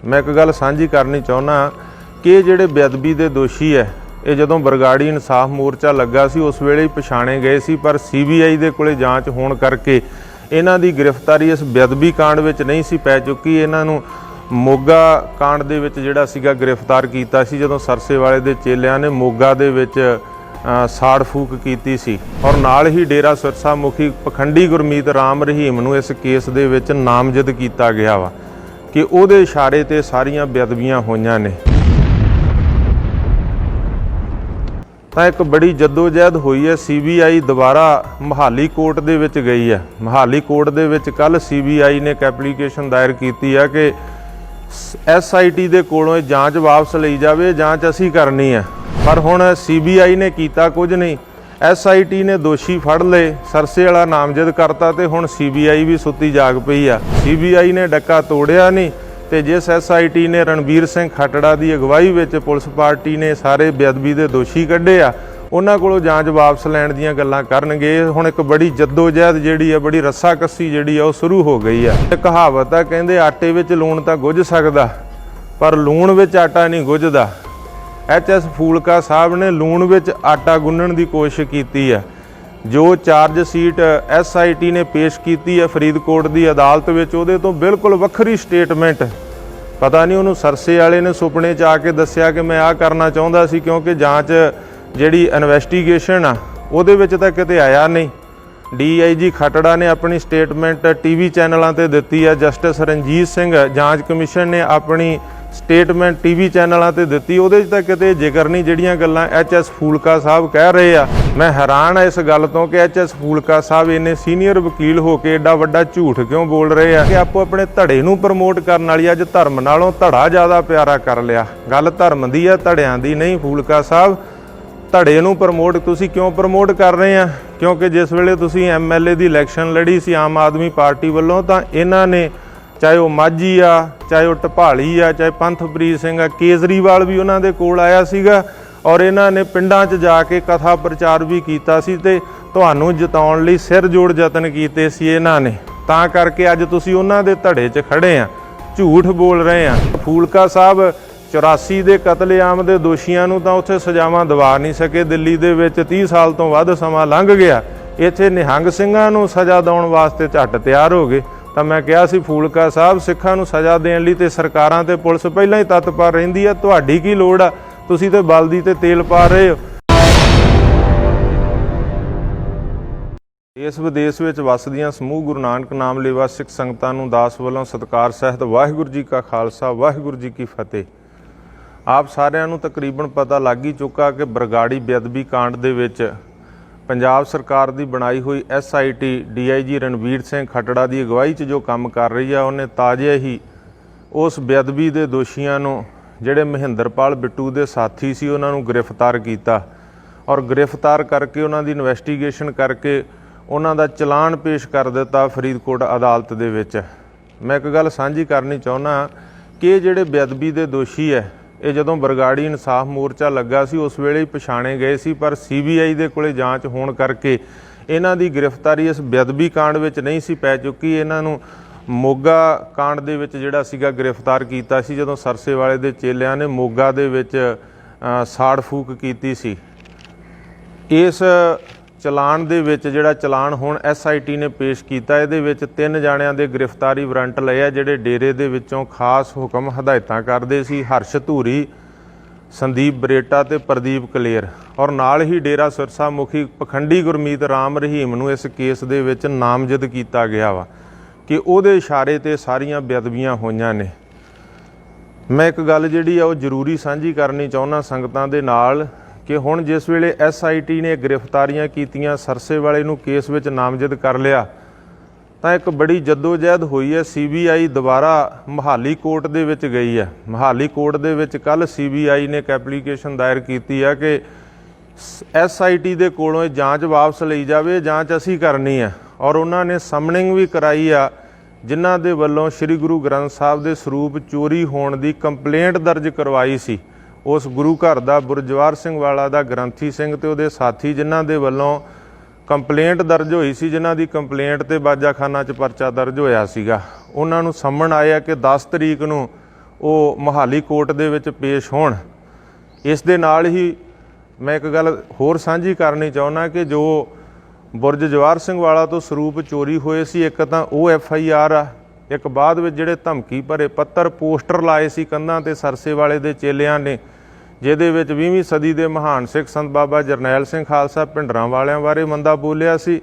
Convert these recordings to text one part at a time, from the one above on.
मैं एक गल सांझी करनी चाहुंदा कि जिहड़े बेअदबी के दोषी है ये जदों बरगाड़ी इंसाफ मोर्चा लगा सी उस वेले ही पछाणे गए सी, पर CBI दे कोले जांच होण करके इन्हां दी गिरफ्तारी इस बेअदबी कांड विच नहीं सी पै चुकी। इन्हां नूं मोगा कांड दे विच जिहड़ा सीगा गिरफ्तार कीता सी जदों सरसेवाले दे चेलियां ने मोगा दे विच साड़ फूक कीती सी, और नाल ही डेरा सिरसा मुखी पखंडी गुरमीत राम रहीम नूं इस केस दे विच नामजद कीता गया वा कि उहदे इशारे ते सारियां बेअदबियां होईयां ने। ਤਾਂ एक बड़ी जद्दोजहद हुई है। CBI ਦੁਬਾਰਾ मोहाली कोर्ट ਦੇ ਵਿੱਚ ਗਈ है। मोहाली कोर्ट ਦੇ ਵਿੱਚ ਕੱਲ CBI ने एक एप्लीकेशन दायर ਕੀਤੀ है कि SIT ਦੇ ਕੋਲੋਂ ਇਹ ਜਾਂਚ ਵਾਪਸ ਲਈ ਜਾਵੇ, ਜਾਂਚ ਅਸੀਂ ਕਰਨੀ ਹੈ। पर ਹੁਣ CBI ने ਕੀਤਾ ਕੁਝ ਨਹੀਂ। SIT ने दोषी ਫੜ ਲਏ, ਸਰਸੇ ਵਾਲਾ ਨਾਮਜ਼ਦ ਕਰਤਾ ਤੇ ਹੁਣ CBI ਵੀ ਸੁੱਤੀ ਜਾਗ ਪਈ ਆ। CBI ने ਡੱਕਾ ਤੋੜਿਆ ਨਹੀਂ ਤੇ ਜਿਸ SIT ने रणबीर सिंह खटड़ा की अगवाई ਵਿੱਚ पुलिस पार्टी ने सारे बेअदबी के दोषी कढ़े आ, उन्हां कोलों जांच वापस लैण दीयां गल्लां करनगे। हुण एक बड़ी जद्दोजहद जिहड़ी है, बड़ी रस्सा कस्सी जिहड़ी है, वो शुरू हो गई है। कहावत है, कहंदे आटे विच लूण तां गुझ सकदा पर लूण विच आटा नहीं गुझदा। HS फूलका साहब ने लूण विच आटा गुन्नण की कोशिश की है। जो चार्जशीट SIT ने पेश की है फरीदकोट की अदालत में, वो तो बिल्कुल वक्री स्टेटमेंट, पता नहीं उन्होंने सरसे वाले ने सुपने च आके दसिया कि मैं आ करना चाहता सी, क्योंकि जांच जिहड़ी इन्वेस्टिगेशन आ उहदे विच तां किते आया नहीं। DIG खटड़ा ने अपनी स्टेटमेंट TV चैनलों पर दी है, जस्टिस रंजीत सिंह जांच कमीशन ने अपनी स्टेटमेंट TV चैनलों पर दी, उहदे तां किते जिक्र नहीं जिहड़ियां गल्लां HS फूलका साहब कह रहे आ। मैं हैरान है इस गल तो कि HS फूलका साहब इन्ने सीनियर वकील हो के एडा वड्डा झूठ क्यों बोल रहे हैं कि आपो अपने धड़े नूं प्रमोट करन वाली अज धर्म नालों धड़ा ज़्यादा प्यारा कर लिया। गल धर्म दी है, धड़ियां दी नहीं। फूलका साहब धड़े नूं प्रमोट तुसीं क्यों प्रमोट कर रहे हैं? क्योंकि जिस वेले तुसीं MLA की इलैक्शन लड़ी सी आम आदमी पार्टी वालों, तां इन्हां ने चाहे वह माझी आ, चाहे वह ढपाली आ, चाहे पंथप्रीत सिंह आ, केजरीवाल भी उन्हां दे कोल आया सीगा और इन्हां ने पिंडां 'च जाके कथा प्रचार भी कीता सी ते तुहानूं जिताउण लई सिर जोड़ यतन कीते सी इन्हां ने। तां करके अज तुसीं उन्हां दे धड़े 'च खड़े आ, झूठ बोल रहे आ। फूलका साहब 84 ਦੇ ਕਤਲੇਆਮ ਦੇ ਦੋਸ਼ੀਆਂ ਨੂੰ ਤਾਂ ਉੱਥੇ ਸਜ਼ਾਵਾਂ ਦਿਵਾ ਨਹੀਂ ਸਕੇ। ਦਿੱਲੀ ਦੇ ਵਿੱਚ 30 ਸਾਲ ਤੋਂ ਵੱਧ ਸਮਾਂ ਲੰਘ ਗਿਆ, ਇੱਥੇ ਨਿਹੰਗ ਸਿੰਘਾਂ ਨੂੰ ਸਜ਼ਾ ਦਿਵਾਉਣ ਵਾਸਤੇ ਝੱਟ ਤਿਆਰ ਹੋ ਗਏ। ਤਾਂ ਮੈਂ ਕਿਹਾ ਸੀ ਫੂਲਕਾ ਸਾਹਿਬ ਸਿੱਖਾਂ ਨੂੰ ਸਜ਼ਾ ਦੇਣ ਲਈ ਤੇ ਸਰਕਾਰਾਂ ਤੇ ਪੁਲਿਸ ਪਹਿਲਾਂ ਹੀ ਤਤਪਰ ਰਹਿੰਦੀ ਆ, ਤੁਹਾਡੀ ਕੀ ਲੋੜ ਆ? ਤੁਸੀਂ ਤੇ ਬਲਦੀ ਤੇ ਤੇਲ ਪਾ ਰਹੇ ਹੋ। देश विदेश ਵਿੱਚ ਵਸਦੀਆਂ ਸਮੂਹ ਗੁਰੂ ਨਾਨਕ ਨਾਮ ਲੇਵਾ ਸਿੱਖ ਸੰਗਤਾਂ ਨੂੰ ਦਾਸ ਵੱਲੋਂ ਸਤਿਕਾਰ ਸਹਿਤ ਵਾਹਿਗੁਰੂ ਜੀ ਕਾ ਖਾਲਸਾ ਵਾਹਿਗੁਰੂ ਜੀ ਕੀ ਫਤਿਹ। ਆਪ ਸਾਰਿਆਂ ਨੂੰ ਤਕਰੀਬਨ ਪਤਾ ਲੱਗ ਹੀ ਚੁੱਕਾ ਕਿ ਬਰਗਾੜੀ ਬੇਅਦਬੀ ਕਾਂਡ ਦੇ ਵਿੱਚ ਪੰਜਾਬ ਸਰਕਾਰ ਦੀ ਬਣਾਈ ਹੋਈ SIT DIG ਰਣਬੀਰ ਸਿੰਘ ਖਟੜਾ ਦੀ ਅਗਵਾਈ 'ਚ ਜੋ ਕੰਮ ਕਰ ਰਹੀ ਆ, ਉਹਨੇ ਤਾਜ਼ੇ ਹੀ ਉਸ ਬੇਅਦਬੀ ਦੇ ਦੋਸ਼ੀਆਂ ਨੂੰ ਜਿਹੜੇ ਮਹਿੰਦਰਪਾਲ ਬਿੱਟੂ ਦੇ ਸਾਥੀ ਸੀ ਉਹਨਾਂ ਨੂੰ ਗ੍ਰਿਫਤਾਰ ਕੀਤਾ ਔਰ ਗ੍ਰਿਫਤਾਰ ਕਰਕੇ ਉਹਨਾਂ ਦੀ ਇਨਵੈਸਟੀਗੇਸ਼ਨ ਕਰਕੇ ਉਹਨਾਂ ਦਾ ਚਲਾਨ ਪੇਸ਼ ਕਰ ਦਿੱਤਾ ਫਰੀਦਕੋਟ ਅਦਾਲਤ ਦੇ ਵਿੱਚ। ਮੈਂ ਇੱਕ ਗੱਲ ਸਾਂਝੀ ਕਰਨੀ ਚਾਹੁੰਦਾ ਕਿ ਜਿਹੜੇ ਬੇਅਦਬੀ ਦੇ ਦੋਸ਼ੀ ਹੈ ਇਹ ਜਦੋਂ ਬਰਗਾੜੀ ਇਨਸਾਫ ਮੋਰਚਾ ਲੱਗਾ ਸੀ ਉਸ ਵੇਲੇ ਹੀ ਪਛਾਣੇ ਗਏ ਸੀ, ਪਰ CBI ਦੇ ਕੋਲੇ ਜਾਂਚ ਹੋਣ ਕਰਕੇ ਇਹਨਾਂ ਦੀ ਗ੍ਰਿਫਤਾਰੀ ਇਸ ਬੇਅਦਬੀ ਕਾਂਡ ਵਿੱਚ ਨਹੀਂ ਸੀ ਪੈ ਚੁੱਕੀ। ਇਹਨਾਂ ਨੂੰ ਮੋਗਾ ਕਾਂਡ ਦੇ ਵਿੱਚ ਜਿਹੜਾ ਸੀਗਾ ਗ੍ਰਿਫਤਾਰ ਕੀਤਾ ਸੀ ਜਦੋਂ ਸਰਸੇਵਾਲੇ ਦੇ ਚੇਲਿਆਂ ਨੇ ਮੋਗਾ ਦੇ ਵਿੱਚ ਸਾੜ ਫੂਕ ਕੀਤੀ ਸੀ। ਇਸ ਚਲਾਨ ਦੇ ਵਿੱਚ ਜਿਹੜਾ ਚਲਾਨ ਹੁਣ SIT ਨੇ ਪੇਸ਼ ਕੀਤਾ, ਇਹਦੇ ਵਿੱਚ 3 ਜਾਣਿਆਂ ਦੇ ਗ੍ਰਿਫਤਾਰੀ ਵਾਰੰਟ ਲਏ ਆ ਜਿਹੜੇ ਡੇਰੇ ਦੇ ਵਿੱਚੋਂ ਖਾਸ ਹੁਕਮ ਹਦਾਇਤਾਂ ਕਰਦੇ ਸੀ, ਹਰਸ਼ ਧੂਰੀ, ਸੰਦੀਪ ਬਰੇਟਾ ਤੇ ਪ੍ਰਦੀਪ ਕਲੇਰ, ਔਰ ਨਾਲ ਹੀ ਡੇਰਾ ਸਿਰਸਾ ਮੁਖੀ ਪਖੰਡੀ ਗੁਰਮੀਤ ਰਾਮ ਰਹੀਮ ਨੂੰ ਇਸ ਕੇਸ ਦੇ ਵਿੱਚ ਨਾਮਜ਼ਦ ਕੀਤਾ ਗਿਆ ਵਾ ਕਿ ਉਹਦੇ ਇਸ਼ਾਰੇ ਤੇ ਸਾਰੀਆਂ ਬੇਅਦਬੀਆਂ ਹੋਈਆਂ ਨੇ। ਮੈਂ ਇੱਕ ਗੱਲ ਜਿਹੜੀ ਆ ਉਹ ਜ਼ਰੂਰੀ ਸਾਂਝੀ ਕਰਨੀ ਚਾਹੁੰਦਾ ਸੰਗਤਾਂ ਦੇ ਨਾਲ कि हुण जिस वेले SIT ने गिरफ्तारियां कीतियां, सरसे वाले नूं केस विच नामजद कर लिया, तां एक बड़ी जद्दोजहद हुई है। CBI दोबारा मोहाली कोर्ट दे विच गई है। मोहाली कोर्ट दे विच कल CBI ने एक एप्लीकेशन दायर की है कि SIT दे कोलों जांच वापस लई जावे, जांच असीं करनी है। और उन्होंने समनिंग भी कराई आ जिन्हां दे वल्लों श्री गुरु ग्रंथ साहिब दे सरूप चोरी होण दी कंप्लेंट दर्ज करवाई सी। उस गुरु घर का बुरजवार सिंह वाला का ग्रंथी सिंह ते उहदे साथी जिन्हां दे वल्लों कंप्लेंट दर्ज हुई सी, जिन्हां दी कंप्लेंट ते बाजाखाना च परचा दर्ज होया सीगा, उन्हां नूं समन आया कि 10 तरीक नूं ਉਹ ਮੋਹਾਲੀ ਕੋਰਟ ਦੇ ਵਿੱਚ ਪੇਸ਼ ਹੋਣ। ਇਸ ਦੇ ਨਾਲ ਹੀ ਮੈਂ ਇੱਕ ਗੱਲ ਹੋਰ ਸਾਂਝੀ ਕਰਨੀ ਚਾਹੁੰਦਾ ਕਿ ਜੋ ਬੁਰਜ ਜਵਾਹਰ ਸਿੰਘ ਵਾਲਾ ਤੋਂ ਸਰੂਪ ਚੋਰੀ ਹੋਏ ਸੀ, ਇੱਕ ਤਾਂ ਉਹ FIR ਆ, ਇੱਕ ਬਾਅਦ ਵਿੱਚ ਜਿਹੜੇ ਧਮਕੀ ਭਰੇ ਪੱਤਰ ਪੋਸਟਰ ਲਾਏ ਸੀ ਕੰਧਾਂ ਤੇ ਸਰਸੇ ਵਾਲੇ ਦੇ ਚੇਲਿਆਂ ਨੇ, ਜਿਹਦੇ ਵਿੱਚ 20ਵੀਂ ਸਦੀ ਦੇ ਮਹਾਨ ਸਿੱਖ ਸੰਤ ਬਾਬਾ ਜਰਨੈਲ ਸਿੰਘ ਖਾਲਸਾ ਭਿੰਡਰਾਂ ਵਾਲਿਆਂ ਬਾਰੇ ਮੰਦਾ ਬੋਲਿਆ ਸੀ,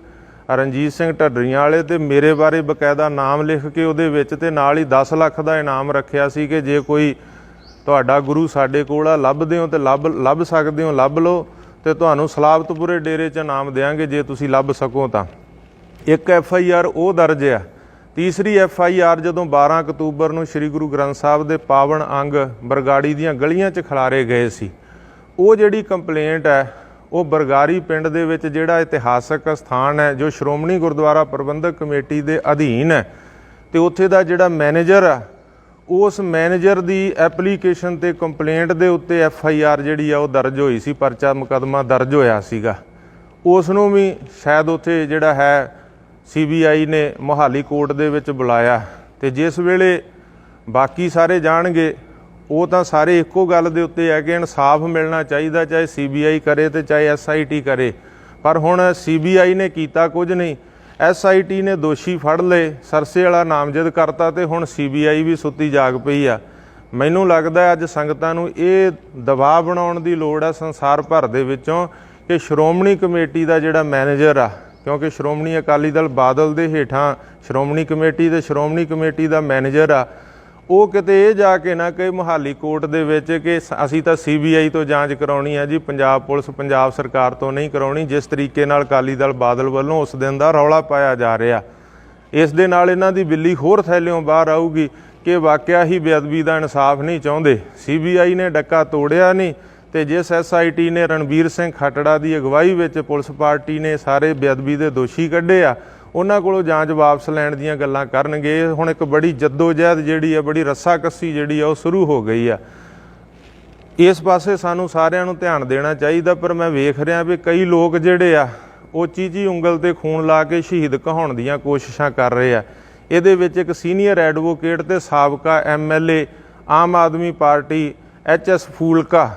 ਰਣਜੀਤ ਸਿੰਘ ਢੱਡਰੀਆਂ ਵਾਲੇ ਤੇ ਮੇਰੇ ਬਾਰੇ ਬਕਾਇਦਾ ਨਾਮ ਲਿਖ ਕੇ ਉਹਦੇ ਵਿੱਚ, ਤੇ ਨਾਲ ਹੀ 10 ਲੱਖ ਦਾ ਇਨਾਮ ਰੱਖਿਆ ਸੀ ਕਿ ਜੇ ਕੋਈ ਤੁਹਾਡਾ ਗੁਰੂ ਸਾਡੇ ਕੋਲ ਆ, ਲੱਭਦੇ ਹੋ ਤੇ ਲੱਭ ਸਕਦੇ ਹੋ, ਲੱਭ ਲਓ ਤੇ ਤੁਹਾਨੂੰ ਸਲਾਬਤਪੁਰੇ ਡੇਰੇ 'ਚ ਇਨਾਮ ਦੇਵਾਂਗੇ ਜੇ ਤੁਸੀਂ ਲੱਭ ਸਕੋ ਤਾਂ। ਇੱਕ FIR ਉਹ ਦਰਜ ਆ। ਤੀਸਰੀ FIR ਜਦੋਂ 12 ਅਕਤੂਬਰ ਨੂੰ ਸ੍ਰੀ ਗੁਰੂ ਗ੍ਰੰਥ ਸਾਹਿਬ ਦੇ ਪਾਵਨ ਅੰਗ ਬਰਗਾੜੀ ਦੀਆਂ ਗਲੀਆਂ 'ਚ ਖਿਲਾਰੇ ਗਏ ਸੀ, ਉਹ ਜਿਹੜੀ ਕੰਪਲੇਂਟ ਹੈ ਉਹ ਬਰਗਾੜੀ ਪਿੰਡ ਦੇ ਵਿੱਚ ਜਿਹੜਾ ਇਤਿਹਾਸਕ ਸਥਾਨ ਹੈ ਜੋ ਸ਼੍ਰੋਮਣੀ ਗੁਰਦੁਆਰਾ ਪ੍ਰਬੰਧਕ ਕਮੇਟੀ ਦੇ ਅਧੀਨ ਹੈ, ਤੇ ਉੱਥੇ ਦਾ ਜਿਹੜਾ ਮੈਨੇਜਰ ਆ, ਉਸ ਮੈਨੇਜਰ ਦੀ ਐਪਲੀਕੇਸ਼ਨ ਤੇ ਕੰਪਲੇਂਟ ਦੇ ਉੱਤੇ FIR ਜਿਹੜੀ ਆ ਉਹ ਦਰਜ ਹੋਈ ਸੀ, ਪਰਚਾ ਮੁਕੱਦਮਾ ਦਰਜ ਹੋਇਆ ਸੀਗਾ। ਉਸ ਨੂੰ ਵੀ ਸ਼ਾਇਦ ਉੱਥੇ ਜਿਹੜਾ ਹੈ CBI ਨੇ ਮੋਹਾਲੀ ਕੋਰਟ ਦੇ ਵਿੱਚ ਬੁਲਾਇਆ, ਤੇ ਜਿਸ ਵੇਲੇ ਬਾਕੀ ਸਾਰੇ ਜਾਣਗੇ ਉਹ ਤਾਂ ਸਾਰੇ ਇੱਕੋ ਗੱਲ ਦੇ ਉੱਤੇ ਹੈ ਕਿ ਇਨਸਾਫ ਮਿਲਣਾ ਚਾਹੀਦਾ, ਚਾਹੇ CBI ਕਰੇ ਤੇ ਚਾਹੇ SIT ਕਰੇ। ਪਰ ਹੁਣ CBI ਨੇ ਕੀਤਾ ਕੁਝ ਨਹੀਂ, SIT ਨੇ ਦੋਸ਼ੀ ਫੜ ਲਏ, ਸਰਸੇ ਵਾਲਾ ਨਾਮਜ਼ਦ ਕਰਤਾ, ਤੇ ਹੁਣ CBI ਵੀ ਸੁੱਤੀ ਜਾਗ ਪਈ ਆ। ਮੈਨੂੰ ਲੱਗਦਾ ਅੱਜ ਸੰਗਤਾਂ ਨੂੰ ਇਹ ਦਬਾਅ ਬਣਾਉਣ ਦੀ ਲੋੜ ਹੈ ਸੰਸਾਰ ਭਰ ਦੇ ਵਿੱਚੋਂ ਕਿ ਸ਼੍ਰੋਮਣੀ ਕਮੇਟੀ ਦਾ ਜਿਹੜਾ ਮੈਨੇਜਰ ਆ, ਕਿਉਂਕਿ ਸ਼੍ਰੋਮਣੀ ਅਕਾਲੀ ਦਲ ਬਾਦਲ ਦੇ ਹੇਠਾਂ ਸ਼੍ਰੋਮਣੀ ਕਮੇਟੀ ਤੇ ਸ਼੍ਰੋਮਣੀ ਕਮੇਟੀ ਦਾ ਮੈਨੇਜਰ ਆ, ਉਹ ਕਿਤੇ ਇਹ ਜਾ ਕੇ ਨਾ ਕਿ ਮੋਹਾਲੀ ਕੋਰਟ ਦੇ ਵਿੱਚ ਕਿ ਅਸੀਂ ਤਾਂ CBI ਤੋਂ ਜਾਂਚ ਕਰਾਉਣੀ ਹੈ ਜੀ, ਪੰਜਾਬ ਪੁਲਿਸ ਪੰਜਾਬ ਸਰਕਾਰ ਤੋਂ ਨਹੀਂ ਕਰਾਉਣੀ, ਜਿਸ ਤਰੀਕੇ ਨਾਲ ਅਕਾਲੀ ਦਲ ਬਾਦਲ ਵੱਲੋਂ ਉਸ ਦਿਨ ਦਾ ਰੌਲਾ ਪਾਇਆ ਜਾ ਰਿਹਾ। ਇਸ ਦੇ ਨਾਲ ਇਹਨਾਂ ਦੀ ਬਿੱਲੀ ਹੋਰ ਥੈਲਿਓਂ ਬਾਹਰ ਆਊਗੀ ਕਿ ਵਾਕਿਆ ਹੀ ਬੇਅਦਬੀ ਦਾ ਇਨਸਾਫ ਨਹੀਂ ਚਾਹੁੰਦੇ। CBI ਨੇ ਡੱਕਾ ਤੋੜਿਆ ਨਹੀਂ, ਤੇ ਜਿਸ SIT ਨੇ ਰਣਬੀਰ ਸਿੰਘ ਖੱਟੜਾ ਦੀ ਅਗਵਾਈ ਵਿੱਚ ਪੁਲਿਸ ਪਾਰਟੀ ਨੇ ਸਾਰੇ ਬੇਅਦਬੀ ਦੇ ਦੋਸ਼ੀ ਕੱਢੇ ਆ, ਉਹਨਾਂ ਕੋਲੋਂ ਜਾਂਚ ਵਾਪਸ ਲੈਣ ਦੀਆਂ ਗੱਲਾਂ ਕਰਨਗੇ। ਹੁਣ ਇੱਕ ਬੜੀ ਜੱਦੋ-ਜਹਿਦ ਜਿਹੜੀ ਆ, ਬੜੀ ਰੱਸਾਕੱਸੀ ਜਿਹੜੀ ਆ ਉਹ ਸ਼ੁਰੂ ਹੋ ਗਈ ਆ। ਇਸ ਪਾਸੇ ਸਾਨੂੰ ਸਾਰਿਆਂ ਨੂੰ ਧਿਆਨ ਦੇਣਾ ਚਾਹੀਦਾ, ਪਰ ਮੈਂ ਵੇਖ ਰਿਹਾ ਵੀ ਕਈ ਲੋਕ ਜਿਹੜੇ ਆ ਉਹ ਚੀਚੀ ਉਂਗਲ ਤੇ ਖੂਨ ਲਾ ਕੇ ਸ਼ਹੀਦ ਕਹਾਉਣ ਦੀਆਂ ਕੋਸ਼ਿਸ਼ਾਂ ਕਰ ਰਹੇ ਆ। ਇਹਦੇ ਵਿੱਚ ਇੱਕ ਸੀਨੀਅਰ ਐਡਵੋਕੇਟ ਤੇ ਸਾਬਕਾ MLA Aam Aadmi party HS Phoolka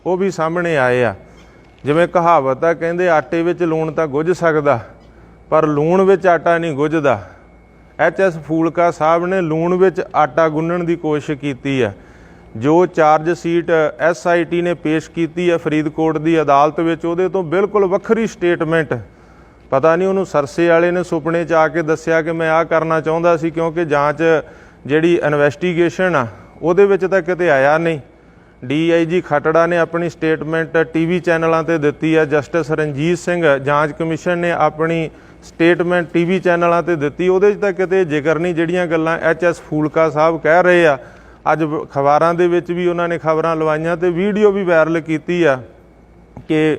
ਉਹ ਵੀ ਸਾਹਮਣੇ ਆਏ ਆ। ਜਿਵੇਂ ਕਹਾਵਤ ਆ, ਕਹਿੰਦੇ ਆਟੇ ਵਿੱਚ ਲੂਣ ਤਾਂ ਗੁੱਝ ਸਕਦਾ ਪਰ ਲੂਣ ਵਿੱਚ ਆਟਾ ਨਹੀਂ ਗੁੱਝਦਾ। HS ਫੂਲਕਾ ਸਾਹਿਬ ਨੇ ਲੂਣ ਵਿੱਚ ਆਟਾ ਗੁੰਨਣ ਦੀ ਕੋਸ਼ਿਸ਼ ਕੀਤੀ ਹੈ। ਜੋ ਚਾਰਜ ਸ਼ੀਟ SIT ਨੇ ਪੇਸ਼ ਕੀਤੀ ਹੈ ਫਰੀਦਕੋਟ ਦੀ ਅਦਾਲਤ ਵਿੱਚ, ਉਹਦੇ ਤੋਂ ਬਿਲਕੁਲ ਵੱਖਰੀ ਸਟੇਟਮੈਂਟ। ਪਤਾ ਨਹੀਂ ਉਹਨੂੰ ਸਰਸੇ ਵਾਲੇ ਨੇ ਸੁਪਨੇ 'ਚ ਆ ਕੇ ਦੱਸਿਆ ਕਿ ਮੈਂ ਆਹ ਕਰਨਾ ਚਾਹੁੰਦਾ ਸੀ, ਕਿਉਂਕਿ ਜਾਂਚ ਜਿਹੜੀ ਇਨਵੈਸਟੀਗੇਸ਼ਨ ਆ ਉਹਦੇ ਵਿੱਚ ਤਾਂ ਕਿਤੇ ਆਇਆ ਨਹੀਂ। DIG ਖੱਟੜਾ ਨੇ ਆਪਣੀ ਸਟੇਟਮੈਂਟ TV ਚੈਨਲਾਂ ਤੇ ਦਿੱਤੀ ਹੈ, ਜਸਟਿਸ ਰਣਜੀਤ ਸਿੰਘ ਜਾਂਚ ਕਮਿਸ਼ਨ ਨੇ ਆਪਣੀ ਸਟੇਟਮੈਂਟ TV ਚੈਨਲਾਂ ਤੇ ਦਿੱਤੀ, ਉਹਦੇ 'ਚ ਤਾਂ ਕਿਤੇ ਜ਼ਿਕਰ ਨਹੀਂ ਜਿਹੜੀਆਂ ਗੱਲਾਂ HS ਫੂਲਕਾ ਸਾਹਿਬ ਕਹਿ ਰਹੇ ਆ। ਅੱਜ ਅਖਬਾਰਾਂ ਦੇ ਵਿੱਚ ਵੀ ਉਹਨਾਂ ਨੇ ਖਬਰਾਂ ਲਵਾਈਆਂ ਤੇ ਵੀਡੀਓ ਵੀ ਵਾਇਰਲ ਕੀਤੀ ਆ ਕਿ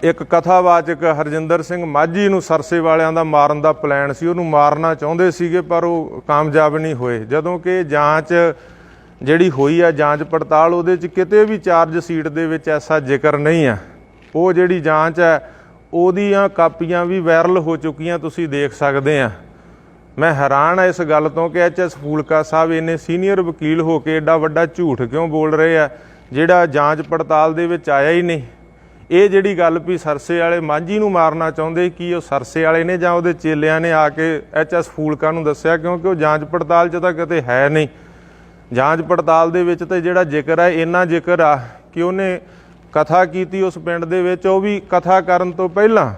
ਇੱਕ ਕਥਾਵਾਚਕ ਹਰਜਿੰਦਰ ਸਿੰਘ ਮਾਝੀ ਨੂੰ ਸਰਸੇ ਵਾਲਿਆਂ ਦਾ ਮਾਰਨ ਦਾ ਪਲਾਨ ਸੀ, ਉਹਨੂੰ ਮਾਰਨਾ ਚਾਹੁੰਦੇ ਸੀਗੇ ਪਰ ਉਹ ਕਾਮਯਾਬ ਨਹੀਂ ਹੋਏ। ਜਦੋਂ ਕਿ ਜਾਂਚ ਜਿਹੜੀ ਹੋਈ ਆ ਜਾਂਚ ਪੜਤਾਲ, ਉਹਦੇ 'ਚ ਕਿਤੇ ਵੀ ਚਾਰਜ ਸ਼ੀਟ ਦੇ ਵਿੱਚ ਐਸਾ ਜ਼ਿਕਰ ਨਹੀਂ ਆ। ਉਹ ਜਿਹੜੀ ਜਾਂਚ ਹੈ ਉਹਦੀਆਂ ਕਾਪੀਆਂ ਵੀ ਵਾਇਰਲ ਹੋ ਚੁੱਕੀਆਂ, ਤੁਸੀਂ ਦੇਖ ਸਕਦੇ ਆ। ਮੈਂ ਹੈਰਾਨ ਆ ਇਸ ਗੱਲ ਤੋਂ ਕਿ HS ਫੂਲਕਾ ਸਾਹਿਬ ਇੰਨੇ ਸੀਨੀਅਰ ਵਕੀਲ ਹੋ ਕੇ ਐਡਾ ਵੱਡਾ ਝੂਠ ਕਿਉਂ ਬੋਲ ਰਹੇ ਆ ਜਿਹੜਾ ਜਾਂਚ ਪੜਤਾਲ ਦੇ ਵਿੱਚ ਆਇਆ ਹੀ ਨਹੀਂ। ਇਹ ਜਿਹੜੀ ਗੱਲ ਵੀ ਸਰਸੇ ਵਾਲੇ ਮਾਝੀ ਨੂੰ ਮਾਰਨਾ ਚਾਹੁੰਦੇ, ਕੀ ਉਹ ਸਰਸੇ ਵਾਲੇ ਨੇ ਜਾਂ ਉਹਦੇ ਚੇਲਿਆਂ ਨੇ ਆ ਕੇ HS ਫੂਲਕਾ ਨੂੰ ਦੱਸਿਆ? ਕਿਉਂਕਿ ਉਹ ਜਾਂਚ ਪੜਤਾਲ 'ਚ ਤਾਂ ਕਿਤੇ ਹੈ ਨਹੀਂ। ਜਾਂਚ ਪੜਤਾਲ ਦੇ ਵਿੱਚ ਤਾਂ ਜਿਹੜਾ ਜ਼ਿਕਰ ਹੈ ਇੰਨਾ ਜ਼ਿਕਰ ਆ ਕਿ ਉਹਨੇ ਕਥਾ ਕੀਤੀ ਉਸ ਪਿੰਡ ਦੇ ਵਿੱਚ, ਉਹ ਵੀ ਕਥਾ ਕਰਨ ਤੋਂ ਪਹਿਲਾਂ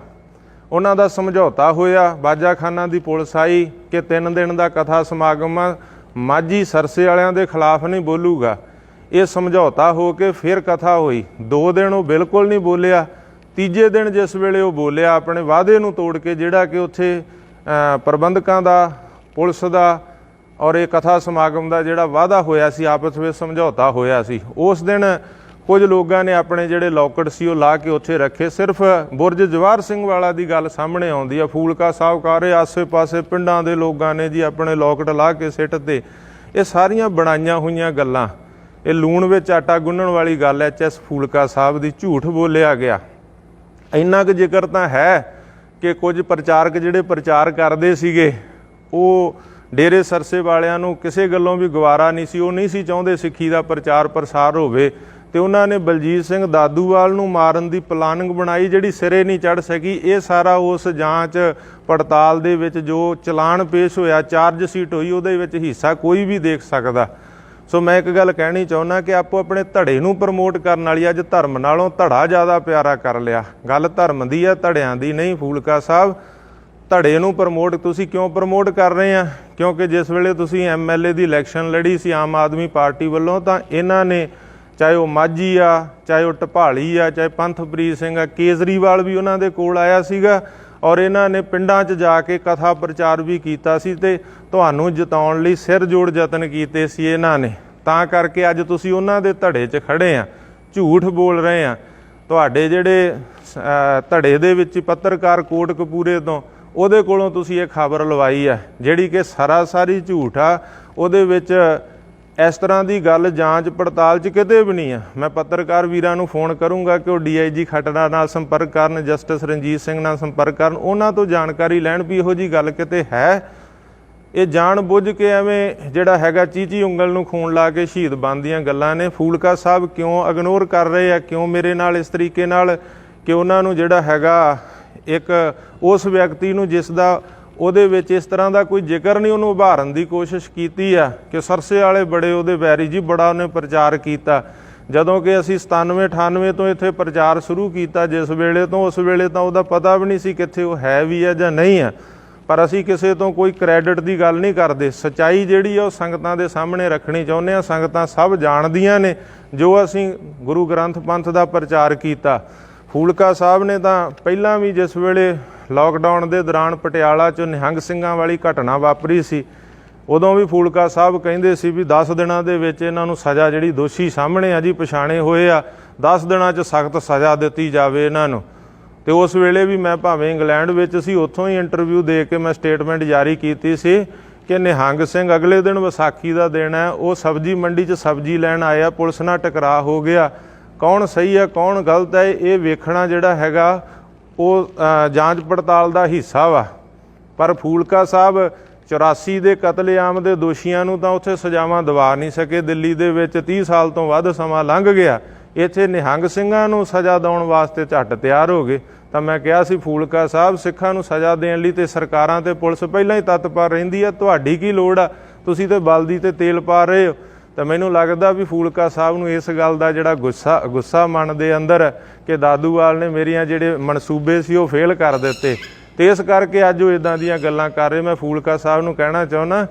ਉਹਨਾਂ ਦਾ ਸਮਝੌਤਾ ਹੋਇਆ। ਬਾਜਾਖਾਨਾ ਦੀ ਪੁਲਿਸ ਆਈ ਕਿ 3 ਦਿਨ ਦਾ ਕਥਾ ਸਮਾਗਮ ਆ, ਮਾਝੀ ਸਰਸੇ ਵਾਲਿਆਂ ਦੇ ਖਿਲਾਫ ਨਹੀਂ ਬੋਲੂਗਾ। ਇਹ ਸਮਝੌਤਾ ਹੋ ਕੇ ਫਿਰ ਕਥਾ ਹੋਈ। 2 ਦਿਨ ਉਹ ਬਿਲਕੁਲ ਨਹੀਂ ਬੋਲਿਆ। ਤੀਜੇ ਦਿਨ ਜਿਸ ਵੇਲੇ ਉਹ ਬੋਲਿਆ ਆਪਣੇ ਵਾਅਦੇ ਨੂੰ ਤੋੜ ਕੇ, ਜਿਹੜਾ ਕਿ ਉੱਥੇ ਪ੍ਰਬੰਧਕਾਂ ਦਾ, ਪੁਲਿਸ ਦਾ ਔਰ ਇਹ ਕਥਾ ਸਮਾਗਮ ਦਾ ਜਿਹੜਾ ਵਾਅਦਾ ਹੋਇਆ ਸੀ, ਆਪਸ ਵਿੱਚ ਸਮਝੌਤਾ ਹੋਇਆ ਸੀ, ਉਸ ਦਿਨ ਕੁਝ ਲੋਕਾਂ ਨੇ ਆਪਣੇ ਜਿਹੜੇ ਲੋਕਟ ਸੀ ਉਹ ਲਾ ਕੇ ਉੱਥੇ ਰੱਖੇ। ਸਿਰਫ ਬੁਰਜ ਜਵਾਹਰ ਸਿੰਘ ਵਾਲਾ ਦੀ ਗੱਲ ਸਾਹਮਣੇ ਆਉਂਦੀ ਆ। ਫੂਲਕਾ ਸਾਹਿਬ ਕਾਰੇ ਆਸੇ ਪਾਸੇ ਪਿੰਡਾਂ ਦੇ ਲੋਕਾਂ ਨੇ ਜੀ ਆਪਣੇ ਲੋਕਟ ਲਾ ਕੇ ਸਿੱਟ ਤੇ। ਇਹ ਸਾਰੀਆਂ ਬਣਾਈਆਂ ਹੋਈਆਂ ਗੱਲਾਂ। ਇਹ ਲੂਣ ਵਿੱਚ ਆਟਾ ਗੁੰਨਣ ਵਾਲੀ ਗੱਲ HS ਫੂਲਕਾ ਸਾਹਿਬ ਦੀ ਝੂਠ ਬੋਲਿਆ ਗਿਆ। ਇੰਨਾ ਕੁ ਜ਼ਿਕਰ ਤਾਂ ਹੈ ਕਿ ਕੁਝ ਪ੍ਰਚਾਰਕ ਜਿਹੜੇ ਪ੍ਰਚਾਰ ਕਰਦੇ ਸੀਗੇ ਉਹ ਡੇਰੇ ਸਰਸੇ ਵਾਲਿਆਂ ਨੂੰ ਕਿਸੇ ਗੱਲੋਂ ਵੀ ਗਵਾਰਾ ਨਹੀਂ ਸੀ, ਉਹ ਨਹੀਂ ਸੀ ਚਾਹੁੰਦੇ ਸਿੱਖੀ ਦਾ ਪ੍ਰਚਾਰ ਪ੍ਰਸਾਰ ਹੋਵੇ, ਤੇ ਉਹਨਾਂ ਨੇ ਬਲਜੀਤ ਸਿੰਘ ਦਾਦੂਵਾਲ ਨੂੰ ਮਾਰਨ ਦੀ ਪਲਾਨਿੰਗ ਬਣਾਈ ਜਿਹੜੀ ਸਿਰੇ ਨਹੀਂ ਚੜ੍ਹ ਸਕੀ। ਇਹ ਸਾਰਾ ਉਸ ਜਾਂਚ ਪੜਤਾਲ ਦੇ ਵਿੱਚ ਜੋ ਚਲਾਨ ਪੇਸ਼ ਹੋਇਆ, ਚਾਰਜ ਸ਼ੀਟ ਹੋਈ, ਉਹਦੇ ਵਿੱਚ ਹਿੱਸਾ ਕੋਈ ਵੀ ਦੇਖ ਸਕਦਾ। ਸੋ ਮੈਂ ਇੱਕ ਗੱਲ ਕਹਿਣੀ ਚਾਹੁੰਦਾ ਕਿ ਆਪੋ ਆਪਣੇ ਧੜੇ ਨੂੰ ਪ੍ਰਮੋਟ ਕਰਨ ਵਾਲੀ ਅੱਜ ਧਰਮ ਨਾਲੋਂ ਧੜਾ ਜ਼ਿਆਦਾ ਪਿਆਰਾ ਕਰ ਲਿਆ। ਗੱਲ ਧਰਮ ਦੀ ਆ, ਧੜਿਆਂ ਦੀ ਨਹੀਂ। ਫੂਲਕਾ ਸਾਹਿਬ, ਧੜੇ ਨੂੰ ਪ੍ਰਮੋਟ ਤੁਸੀਂ ਕਿਉਂ ਪ੍ਰਮੋਟ ਕਰ ਰਹੇ ਆ? ਕਿਉਂਕਿ ਜਿਸ ਵੇਲੇ ਤੁਸੀਂ MLA ਦੀ ਇਲੈਕਸ਼ਨ ਲੜੀ ਸੀ ਆਮ ਆਦਮੀ ਪਾਰਟੀ ਵੱਲੋਂ, ਤਾਂ ਇਹਨਾਂ ਨੇ ਚਾਹੇ ਉਹ ਮਾਝੀ ਆ, ਚਾਹੇ ਉਹ ਢਪਾਲੀ ਆ, ਚਾਹੇ ਪੰਥਪ੍ਰੀਤ ਸਿੰਘ ਆ, ਕੇਜਰੀਵਾਲ ਵੀ ਉਹਨਾਂ ਦੇ ਕੋਲ ਆਇਆ ਸੀਗਾ, ਔਰ ਇਹਨਾਂ ਨੇ ਪਿੰਡਾਂ 'ਚ ਜਾ ਕੇ ਕਥਾ ਪ੍ਰਚਾਰ ਵੀ ਕੀਤਾ ਸੀ ਤੇ ਤੁਹਾਨੂੰ ਜਿਤਾਉਣ ਲਈ ਸਿਰ ਜੋੜ ਯਤਨ ਕੀਤੇ ਸੀ ਇਹਨਾਂ ਨੇ। ਤਾਂ ਕਰਕੇ ਅੱਜ ਤੁਸੀਂ ਉਹਨਾਂ ਦੇ ਧੜੇ 'ਚ ਖੜੇ ਆ, ਝੂਠ ਬੋਲ ਰਹੇ ਆ। ਤੁਹਾਡੇ ਜਿਹੜੇ ਧੜੇ ਦੇ ਵਿੱਚ ਪੱਤਰਕਾਰ ਕੋਟਕਪੂਰੇ ਤੋਂ, ਉਹਦੇ ਕੋਲੋਂ ਤੁਸੀਂ ਇਹ ਖਬਰ ਲਵਾਈ ਆ ਜਿਹੜੀ ਕਿ ਸਰਾਸਰੀ ਝੂਠ ਆ। ਉਹਦੇ ਵਿੱਚ ਇਸ ਤਰ੍ਹਾਂ ਦੀ ਗੱਲ ਜਾਂਚ ਪੜਤਾਲ 'ਚ ਕਿਤੇ ਵੀ ਨਹੀਂ ਆ। ਮੈਂ ਪੱਤਰਕਾਰ ਵੀਰਾਂ ਨੂੰ ਫੋਨ ਕਰੂੰਗਾ ਕਿ ਉਹ DIG ਖਟੜਾ ਨਾਲ ਸੰਪਰਕ ਕਰਨ, ਜਸਟਿਸ ਰਣਜੀਤ ਸਿੰਘ ਨਾਲ ਸੰਪਰਕ ਕਰਨ, ਉਹਨਾਂ ਤੋਂ ਜਾਣਕਾਰੀ ਲੈਣ ਵੀ ਇਹੋ ਜਿਹੀ ਗੱਲ ਕਿਤੇ ਹੈ। ਇਹ ਜਾਣ ਬੁੱਝ ਕੇ ਐਵੇਂ ਜਿਹੜਾ ਹੈਗਾ ਚੀਚੀ ਉਂਗਲ ਨੂੰ ਖੂਨ ਲਾ ਕੇ ਸ਼ਹੀਦ ਬਣਦੀਆਂ ਗੱਲਾਂ ਨੇ। ਫੂਲਕਾ ਸਾਹਿਬ ਕਿਉਂ ਇਗਨੋਰ ਕਰ ਰਹੇ ਆ, ਕਿਉਂ ਮੇਰੇ ਨਾਲ ਇਸ ਤਰੀਕੇ ਨਾਲ ਕਿ ਉਹਨਾਂ ਨੂੰ ਜਿਹੜਾ ਹੈਗਾ ਇੱਕ ਉਸ ਵਿਅਕਤੀ ਨੂੰ ਜਿਸ ਦਾ ਉਹਦੇ ਵਿੱਚ ਇਸ ਤਰ੍ਹਾਂ ਦਾ ਕੋਈ ਜ਼ਿਕਰ ਨਹੀਂ, ਉਹਨੂੰ ਉਭਾਰਨ ਦੀ ਕੋਸ਼ਿਸ਼ ਕੀਤੀ ਆ ਕਿ ਸਰਸੇ ਵਾਲੇ ਬੜੇ ਉਹਦੇ ਵੈਰੀ ਜੀ, ਬੜਾ ਉਹਨੇ ਪ੍ਰਚਾਰ ਕੀਤਾ। ਜਦੋਂ ਕਿ ਅਸੀਂ 97-98 ਤੋਂ ਇੱਥੇ ਪ੍ਰਚਾਰ ਸ਼ੁਰੂ ਕੀਤਾ, ਜਿਸ ਵੇਲੇ ਤੋਂ, ਉਸ ਵੇਲੇ ਤਾਂ ਉਹਦਾ ਪਤਾ ਵੀ ਨਹੀਂ ਸੀ ਕਿੱਥੇ ਉਹ ਹੈ ਵੀ ਹੈ ਜਾਂ ਨਹੀਂ ਹੈ। ਪਰ ਅਸੀਂ ਕਿਸੇ ਤੋਂ ਕੋਈ ਕ੍ਰੈਡਿਟ ਦੀ ਗੱਲ ਨਹੀਂ ਕਰਦੇ। ਸੱਚਾਈ ਜਿਹੜੀ ਆ ਉਹ ਸੰਗਤਾਂ ਦੇ ਸਾਹਮਣੇ ਰੱਖਣੀ ਚਾਹੁੰਦੇ ਹਾਂ। ਸੰਗਤਾਂ ਸਭ ਜਾਣਦੀਆਂ ਨੇ ਜੋ ਅਸੀਂ ਗੁਰੂ ਗ੍ਰੰਥ ਪੰਥ ਦਾ ਪ੍ਰਚਾਰ ਕੀਤਾ। ਫੂਲਕਾ ਸਾਹਿਬ ਨੇ ਤਾਂ ਪਹਿਲਾਂ ਵੀ ਜਿਸ ਵੇਲੇ ਲਾਕਡਾਊਨ ਦੇ ਦੌਰਾਨ ਪਟਿਆਲਾ 'ਚ ਨਿਹੰਗ ਸਿੰਘਾਂ ਵਾਲੀ ਘਟਨਾ ਵਾਪਰੀ ਸੀ, ਉਦੋਂ ਵੀ ਫੂਲਕਾ ਸਾਹਿਬ ਕਹਿੰਦੇ ਸੀ ਵੀ 10 ਦਿਨਾਂ ਦੇ ਵਿੱਚ ਇਹਨਾਂ ਨੂੰ ਸਜ਼ਾ, ਜਿਹੜੀ ਦੋਸ਼ੀ ਸਾਹਮਣੇ ਆ ਜੀ ਪਛਾਣੇ ਹੋਏ ਆ, 10 ਦਿਨਾਂ 'ਚ ਸਖਤ ਸਜ਼ਾ ਦਿੱਤੀ ਜਾਵੇ ਇਹਨਾਂ ਨੂੰ। ਤੇ ਉਸ ਵੇਲੇ ਵੀ ਮੈਂ ਭਾਵੇਂ ਇੰਗਲੈਂਡ ਵਿੱਚ ਸੀ, ਉੱਥੋਂ ਹੀ ਇੰਟਰਵਿਊ ਦੇ ਕੇ ਮੈਂ ਸਟੇਟਮੈਂਟ ਜਾਰੀ ਕੀਤੀ ਸੀ ਕਿ ਨਿਹੰਗ ਸਿੰਘ ਅਗਲੇ ਦਿਨ ਵਿਸਾਖੀ ਦਾ ਦਿਨ ਹੈ, ਉਹ ਸਬਜ਼ੀ ਮੰਡੀ 'ਚ ਸਬਜ਼ੀ ਲੈਣ ਆਏ ਆ, ਪੁਲਿਸ ਨਾਲ ਟਕਰਾਅ ਹੋ ਗਿਆ। ਕੌਣ ਸਹੀ ਹੈ ਕੌਣ ਗਲਤ ਹੈ ਇਹ ਵੇਖਣਾ ਜਿਹੜਾ ਹੈਗਾ ਉਹ ਜਾਂਚ ਪੜਤਾਲ ਦਾ ਹਿੱਸਾ ਵਾ। ਪਰ ਫੂਲਕਾ ਸਾਹਿਬ 84 ਦੇ ਕਤਲੇਆਮ ਦੇ ਦੋਸ਼ੀਆਂ ਨੂੰ ਤਾਂ ਉੱਥੇ ਸਜ਼ਾਵਾਂ ਦਿਵਾ ਨਹੀਂ ਸਕੇ। ਦਿੱਲੀ ਦੇ ਵਿੱਚ 30 ਸਾਲ ਤੋਂ ਵੱਧ ਸਮਾਂ ਲੰਘ ਗਿਆ, ਇੱਥੇ ਨਿਹੰਗ ਸਿੰਘਾਂ ਨੂੰ ਸਜ਼ਾ ਦਿਵਾਉਣ ਵਾਸਤੇ ਝੱਟ ਤਿਆਰ ਹੋ ਗਏ। ਤਾਂ ਮੈਂ ਕਿਹਾ ਸੀ ਫੂਲਕਾ ਸਾਹਿਬ, ਸਿੱਖਾਂ ਨੂੰ ਸਜ਼ਾ ਦੇਣ ਲਈ ਤੇ ਸਰਕਾਰਾਂ ਤੇ ਪੁਲਿਸ ਪਹਿਲਾਂ ਹੀ ਤਤਪਰ ਰਹਿੰਦੀ ਆ, ਤੁਹਾਡੀ ਕੀ ਲੋੜ ਆ? ਤੁਸੀਂ ਤੇ ਬਲਦੀ ਤੇ ਤੇਲ ਪਾ ਰਹੇ ਹੋ। ਤਾਂ ਮੈਨੂੰ ਲੱਗਦਾ ਵੀ ਫੂਲਕਾ ਸਾਹਿਬ ਨੂੰ ਇਸ ਗੱਲ ਦਾ ਜਿਹੜਾ ਗੁੱਸਾ ਮਨ ਦੇ ਅੰਦਰ ਕਿ ਦਾਦੂਵਾਲ ਨੇ ਮੇਰੀਆਂ ਜਿਹੜੇ ਮਨਸੂਬੇ ਸੀ ਉਹ ਫੇਲ ਕਰ ਦਿੱਤੇ, ਤੇ ਇਸ ਕਰਕੇ ਅੱਜ ਉਹ ਇੱਦਾਂ ਦੀਆਂ ਗੱਲਾਂ ਕਰ ਰਹੇ। ਮੈਂ ਫੂਲਕਾ ਸਾਹਿਬ ਨੂੰ ਕਹਿਣਾ ਚਾਹੁੰਦਾ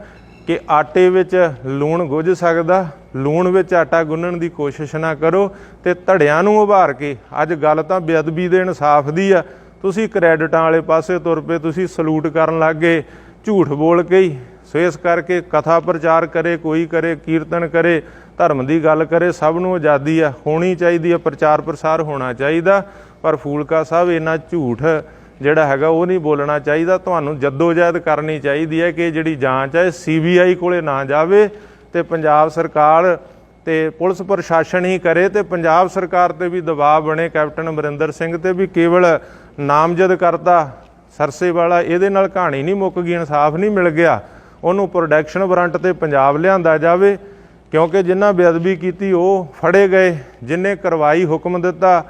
ਕਿ ਆਟੇ ਵਿੱਚ ਲੂਣ ਗੁੱਝ ਸਕਦਾ, ਲੂਣ ਵਿੱਚ ਆਟਾ ਗੁੰਨਣ ਦੀ ਕੋਸ਼ਿਸ਼ ਨਾ ਕਰੋ ਤੇ ਧੜਿਆਂ ਨੂੰ ਉਭਾਰ ਕੇ। ਅੱਜ ਗੱਲ ਤਾਂ ਬੇਅਦਬੀ ਦੇ ਇਨਸਾਫ ਦੀ ਆ, ਤੁਸੀਂ ਕ੍ਰੈਡਿਟਾਂ ਵਾਲੇ ਪਾਸੇ ਤੁਰ ਪਏ, ਤੁਸੀਂ ਸਲੂਟ ਕਰਨ ਲੱਗ ਗਏ ਝੂਠ ਬੋਲ ਕੇ ਹੀ। ਸੋ ਇਸ ਕਰਕੇ ਕਥਾ ਪ੍ਰਚਾਰ ਕਰੇ ਕੋਈ, ਕਰੇ ਕੀਰਤਨ ਕਰੇ, ਧਰਮ ਦੀ ਗੱਲ ਕਰੇ, ਸਭ ਨੂੰ ਆਜ਼ਾਦੀ ਆ, ਹੋਣੀ ਚਾਹੀਦੀ ਆ, ਪ੍ਰਚਾਰ ਪ੍ਰਸਾਰ ਹੋਣਾ ਚਾਹੀਦਾ। ਪਰ ਫੂਲਕਾ ਸਾਹਿਬ ਇੰਨਾ ਝੂਠ ਜਿਹੜਾ ਹੈਗਾ ਉਹ ਨਹੀਂ ਬੋਲਣਾ ਚਾਹੀਦਾ। ਤੁਹਾਨੂੰ ਜੱਦੋਜਹਿਦ ਕਰਨੀ ਚਾਹੀਦੀ ਹੈ ਕਿ ਜਿਹੜੀ ਜਾਂਚ ਹੈ CBI ਕੋਲੇ ਨਾ ਜਾਵੇ ਤੇ ਪੰਜਾਬ ਸਰਕਾਰ ਤੇ ਪੁਲਿਸ ਪ੍ਰਸ਼ਾਸਨ ਹੀ ਕਰੇ, ਤੇ ਪੰਜਾਬ ਸਰਕਾਰ ਤੇ ਵੀ ਦਬਾਅ ਬਣੇ ਕੈਪਟਨ ਅਮਰਿੰਦਰ ਸਿੰਘ ਤੇ ਵੀ ਕੇਵਲ ਨਾਮਜ਼ਦ ਕਰਤਾ ਸਰਸੇ ਵਾਲਾ, ਇਹਦੇ ਨਾਲ ਕਹਾਣੀ ਨਹੀਂ ਮੁੱਕ ਗਈ, ਇਨਸਾਫ ਨਹੀਂ ਮਿਲ ਗਿਆ। ਉਹਨੂੰ ਪ੍ਰੋਡਕਸ਼ਨ ਵਾਰੰਟ ਤੇ ਪੰਜਾਬ ਲਿਆਂਦਾ ਜਾਵੇ, ਕਿਉਂਕਿ ਜਿਨ੍ਹਾਂ ਬੇਅਦਬੀ ਕੀਤੀ ਉਹ ਫੜੇ ਗਏ, ਜਿਨ੍ਹੇ ਕਰਵਾਈ ਹੁਕਮ ਦਿੱਤਾ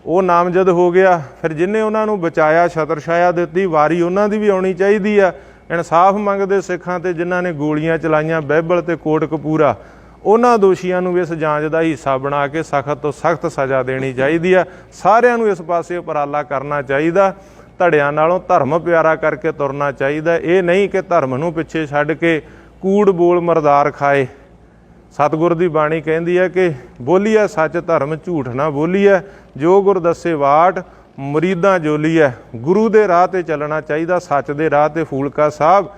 ਉਹ ਨਾਮਜ਼ਦ ਹੋ ਗਿਆ, ਫਿਰ ਜਿਨ੍ਹੇ ਉਹਨਾਂ ਨੂੰ ਬਚਾਇਆ ਛਤਰ ਛਾਇਆ ਦਿੱਤੀ, ਵਾਰੀ ਉਹਨਾਂ ਦੀ ਵੀ ਆਉਣੀ ਚਾਹੀਦੀ ਆ। ਇਨਸਾਫ ਮੰਗਦੇ ਸਿੱਖਾਂ ਤੇ ਜਿਨ੍ਹਾਂ ਨੇ ਗੋਲੀਆਂ ਚਲਾਈਆਂ ਬਹਿਬਲ ਤੇ ਕੋਟਕਪੂਰਾ, ਉਹਨਾਂ ਦੋਸ਼ੀਆਂ ਨੂੰ ਵੀ ਇਸ ਜਾਂਚ ਦਾ ਹਿੱਸਾ ਬਣਾ ਕੇ ਸਖਤ ਤੋਂ ਸਖਤ ਸਜ਼ਾ ਦੇਣੀ ਚਾਹੀਦੀ ਆ। ਸਾਰਿਆਂ ਨੂੰ ਇਸ ਪਾਸੇ ਉਪਰਾਲਾ ਕਰਨਾ ਚਾਹੀਦਾ, ਧੜਿਆਂ ਨਾਲੋਂ ਧਰਮ ਪਿਆਰਾ ਕਰਕੇ ਤੁਰਨਾ ਚਾਹੀਦਾ। ਇਹ ਨਹੀਂ ਕਿ ਧਰਮ ਨੂੰ ਪਿੱਛੇ ਛੱਡ ਕੇ ਕੂੜ ਬੋਲ ਮਰਦਾਰ ਖਾਏ। ਸਤਿਗੁਰ ਦੀ ਬਾਣੀ ਕਹਿੰਦੀ ਹੈ ਕਿ ਬੋਲੀਐ ਸੱਚ ਧਰਮ ਝੂਠ ਨਾ ਬੋਲੀਐ, ਜੋ ਗੁਰ ਦੱਸੇ ਵਾਟ ਮੁਰੀਦਾਂ ਜੋਲੀਐ। ਗੁਰੂ ਦੇ ਰਾਹ ਤੇ ਚੱਲਣਾ ਚਾਹੀਦਾ, ਸੱਚ ਦੇ ਰਾਹ ਤੇ। ਫੂਲਕਾ ਸਾਹਿਬ,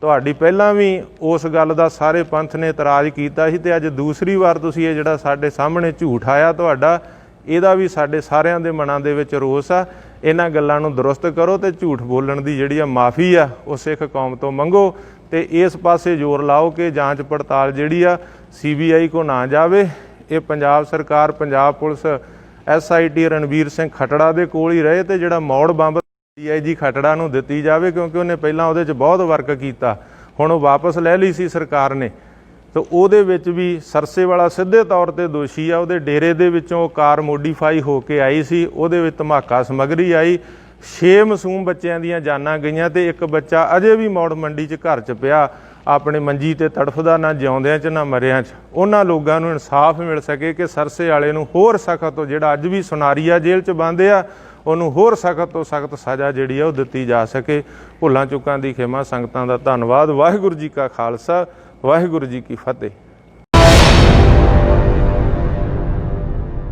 ਤੁਹਾਡੀ ਪਹਿਲਾਂ ਵੀ ਉਸ ਗੱਲ ਦਾ ਸਾਰੇ ਪੰਥ ਨੇ ਇਤਰਾਜ਼ ਕੀਤਾ ਸੀ, ਤੇ ਅੱਜ ਦੂਸਰੀ ਵਾਰ ਤੁਸੀਂ ਇਹ ਜਿਹੜਾ ਸਾਡੇ ਸਾਹਮਣੇ ਝੂਠ ਆਇਆ ਤੁਹਾਡਾ, ਇਹਦਾ ਵੀ ਸਾਡੇ ਸਾਰਿਆਂ ਦੇ ਮਨਾਂ ਦੇ ਵਿੱਚ ਰੋਸ ਆ। ਇਹਨਾਂ ਗੱਲਾਂ ਨੂੰ ਦਰੁਸਤ ਕਰੋ ਤੇ ਝੂਠ ਬੋਲਣ ਦੀ ਜਿਹੜੀ ਆ ਮਾਫੀ ਆ ਉਹ ਸਿੱਖ ਕੌਮ ਤੋਂ ਮੰਗੋ, ਤੇ ਇਸ ਪਾਸੇ ਜ਼ੋਰ ਲਾਓ ਕਿ ਜਾਂਚ ਪੜਤਾਲ ਜਿਹੜੀ ਆ CBI ਕੋ ਨਾ ਜਾਵੇ। ਇਹ ਪੰਜਾਬ ਸਰਕਾਰ, ਪੰਜਾਬ ਪੁਲਿਸ, SIT ਰਣਬੀਰ ਸਿੰਘ ਖਟੜਾ ਦੇ ਕੋਲ ਹੀ ਰਹੇ, ਤੇ ਜਿਹੜਾ ਮੌੜ ਬੰਬ DIG ਖਟੜਾ ਨੂੰ ਦਿੱਤੀ ਜਾਵੇ, ਕਿਉਂਕਿ ਉਹਨੇ ਪਹਿਲਾਂ ਉਹਦੇ 'ਚ ਬਹੁਤ ਵਰਕ ਕੀਤਾ। ਹੁਣ ਉਹ ਵਾਪਸ ਲੈ ਲਈ ਸੀ ਸਰਕਾਰ ਨੇ। ਤਾਂ ਉਹਦੇ ਵਿੱਚ ਵੀ ਸਰਸੇ ਵਾਲਾ ਸਿੱਧੇ ਤੌਰ 'ਤੇ ਦੋਸ਼ੀ ਆ। ਉਹਦੇ ਡੇਰੇ ਦੇ ਵਿੱਚੋਂ ਕਾਰ ਮੋਡੀਫਾਈ ਹੋ ਕੇ ਆਈ ਸੀ, ਉਹਦੇ ਵਿੱਚ ਧਮਾਕਾ ਸਮੱਗਰੀ ਆਈ, 6 ਮਾਸੂਮ ਬੱਚਿਆਂ ਦੀਆਂ ਜਾਨਾਂ ਗਈਆਂ ਤੇ ਇੱਕ ਬੱਚਾ ਅਜੇ ਵੀ ਮੌੜ ਮੰਡੀ 'ਚ ਘਰ 'ਚ ਪਿਆ, ਆਪਣੇ ਮੰਜੀ ਤੇ ਤੜਫਦਾ, ਨਾ ਜਿਉਂਦਿਆਂ 'ਚ ਨਾ ਮਰਿਆਂ 'ਚ। ਉਹਨਾਂ ਲੋਕਾਂ ਨੂੰ ਇਨਸਾਫ ਮਿਲ ਸਕੇ ਕਿ ਸਰਸੇ ਵਾਲੇ ਨੂੰ ਹੋਰ ਸਖਤ ਤੋਂ, ਜਿਹੜਾ ਅੱਜ ਵੀ ਸੁਨਾਰੀਆ ਜੇਲ੍ਹ 'ਚ ਬੰਦ ਆ, ਉਹਨੂੰ ਹੋਰ ਸਖਤ ਤੋਂ ਸਖਤ ਸਜ਼ਾ ਜਿਹੜੀ ਆ ਉਹ ਦਿੱਤੀ ਜਾ ਸਕੇ। ਭੁੱਲਾਂ ਚੁੱਕਾਂ ਦੀ ਖਿਮਾ। ਸੰਗਤਾਂ ਦਾ ਧੰਨਵਾਦ। ਵਾਹਿਗੁਰੂ ਜੀ ਕਾ ਖਾਲਸਾ, ਵਾਹਿਗੁਰੂ ਜੀ ਕੀ ਫਤਿਹ।